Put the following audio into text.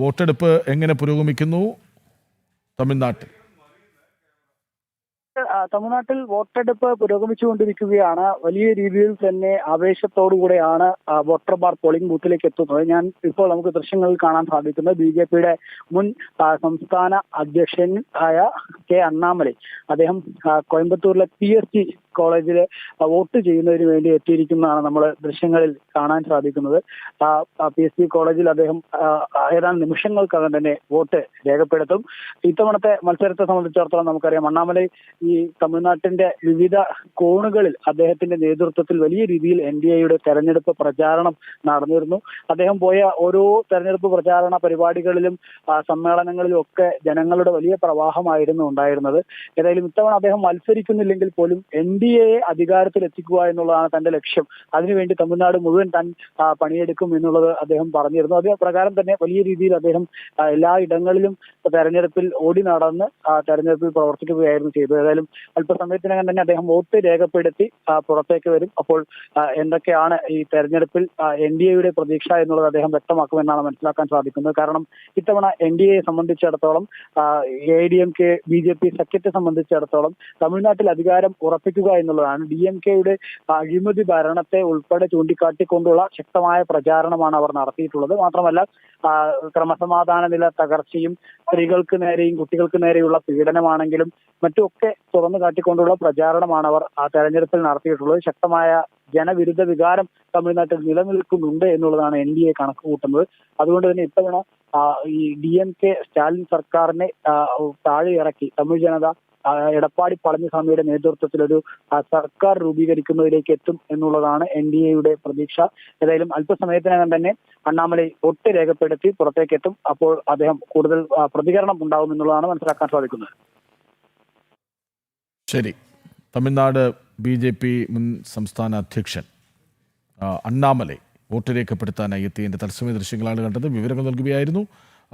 വോട്ടെടുപ്പ് എങ്ങനെ പുരോഗമിക്കുന്നു തമിഴ്നാട്ടിൽ? വോട്ടെടുപ്പ് പുരോഗമിച്ചുകൊണ്ടിരിക്കുകയാണ്. വലിയ രീതിയിൽ തന്നെ ആവേശത്തോടുകൂടെയാണ് വോട്ടർമാർ പോളിംഗ് ബൂത്തിലേക്ക് എത്തുന്നത്. ഇപ്പോൾ നമുക്ക് ദൃശ്യങ്ങളിൽ കാണാൻ സാധിക്കുന്നത് BJP-യുടെ മുൻ സംസ്ഥാന അധ്യക്ഷൻ ആയ കെ അണ്ണാമലൈ. അദ്ദേഹം കോയമ്പത്തൂരിലെ PSG കോളേജിൽ വോട്ട് ചെയ്യുന്നതിന് വേണ്ടി എത്തിയിരിക്കുന്നതാണ് നമ്മൾ ദൃശ്യങ്ങളിൽ കാണാൻ സാധിക്കുന്നത്. PSG കോളേജിൽ അദ്ദേഹം ഏതാനും നിമിഷങ്ങൾക്കകം തന്നെ വോട്ട് രേഖപ്പെടുത്തും. ഇത്തവണത്തെ മത്സരത്തെ സംബന്ധിച്ചിടത്തോളം നമുക്കറിയാം, അണ്ണാമലൈ ഈ തമിഴ്നാട്ടിന്റെ വിവിധ കോണുകളിൽ അദ്ദേഹത്തിന്റെ നേതൃത്വത്തിൽ വലിയ രീതിയിൽ NDA-യുടെ തെരഞ്ഞെടുപ്പ് പ്രചാരണം നടന്നിരുന്നു. അദ്ദേഹം പോയ ഓരോ തെരഞ്ഞെടുപ്പ് പ്രചാരണ പരിപാടികളിലും സമ്മേളനങ്ങളിലും ഒക്കെ ജനങ്ങളുടെ വലിയ പ്രവാഹമായിരുന്നു ഉണ്ടായിരുന്നത്. ഏതായാലും ഇത്തവണ അദ്ദേഹം മത്സരിക്കുന്നില്ലെങ്കിൽ പോലും NDA-യെ അധികാരത്തിൽ എത്തിക്കുക എന്നുള്ളതാണ് തന്റെ ലക്ഷ്യം. അതിനുവേണ്ടി തമിഴ്നാട് മുഴുവൻ താൻ പണിയെടുക്കും എന്നുള്ളത് അദ്ദേഹം പറഞ്ഞിരുന്നു. അതേ പ്രകാരം തന്നെ വലിയ രീതിയിൽ അദ്ദേഹം എല്ലാ ഇടങ്ങളിലും തെരഞ്ഞെടുപ്പിൽ ഓടി നടന്ന് തെരഞ്ഞെടുപ്പിൽ പ്രവർത്തിക്കുകയായിരുന്നു ചെയ്തത്. ഏതായാലും അല്പസമയത്തിനകം തന്നെ അദ്ദേഹം വോട്ട് രേഖപ്പെടുത്തി പുറത്തേക്ക് വരും. അപ്പോൾ എന്തൊക്കെയാണ് ഈ തെരഞ്ഞെടുപ്പിൽ NDA-യുടെ പ്രതീക്ഷ എന്നുള്ളത് അദ്ദേഹം വ്യക്തമാക്കുമെന്നാണ് മനസ്സിലാക്കാൻ സാധിക്കുന്നത്. കാരണം ഇത്തവണ NDA-യെ സംബന്ധിച്ചിടത്തോളം AIDMK BJP സഖ്യത്തെ സംബന്ധിച്ചിടത്തോളം തമിഴ്നാട്ടിൽ അധികാരം ഉറപ്പിക്കുക എന്നുള്ളതാണ്. DMK-യുടെ അഴിമതി ഭരണത്തെ ഉൾപ്പെടെ ചൂണ്ടിക്കാട്ടിക്കൊണ്ടുള്ള ശക്തമായ പ്രചാരണമാണ് അവർ നടത്തിയിട്ടുള്ളത്. മാത്രമല്ല ക്രമസമാധാന നില തകർച്ചയും സ്ത്രീകൾക്ക് നേരെയും കുട്ടികൾക്ക് നേരെയുള്ള പീഡനമാണെങ്കിലും മറ്റുമൊക്കെ തുറന്നു കാട്ടിക്കൊണ്ടുള്ള പ്രചാരണമാണ് അവർ തെരഞ്ഞെടുപ്പിൽ നടത്തിയിട്ടുള്ളത്. ശക്തമായ ജനവിരുദ്ധ വികാരം തമിഴ്നാട്ടിൽ നിലനിൽക്കുന്നുണ്ട് എന്നുള്ളതാണ് NDA കണക്ക് കൂട്ടുന്നത്. അതുകൊണ്ട് തന്നെ ഇത്തവണ ഈ DMK സ്റ്റാലിൻ സർക്കാരിനെ താഴെ ഇറക്കി തമിഴ് ജനത എടപ്പാടി പളനിസ്വാമിയുടെ നേതൃത്വത്തിൽ ഒരു സർക്കാർ രൂപീകരിക്കുന്നതിലേക്ക് എത്തും എന്നുള്ളതാണ് NDA-യുടെ പ്രതീക്ഷ. ഏതായാലും അല്പസമയത്തിനകം തന്നെ അണ്ണാമലൈ വോട്ട് രേഖപ്പെടുത്തി പുറത്തേക്ക് എത്തും. അപ്പോൾ അദ്ദേഹം കൂടുതൽ പ്രതികരണം ഉണ്ടാവും എന്നുള്ളതാണ് മനസ്സിലാക്കാൻ സാധിക്കുന്നത്. ശരി. തമിഴ്നാട് BJP മുൻ സംസ്ഥാന അധ്യക്ഷൻ അണ്ണാമലൈ വോട്ട് രേഖപ്പെടുത്താനായി എത്തിയതിൻ്റെ തത്സമയ ദൃശ്യങ്ങളാണ് കണ്ടത്. വിവരങ്ങൾ നൽകുകയായിരുന്നു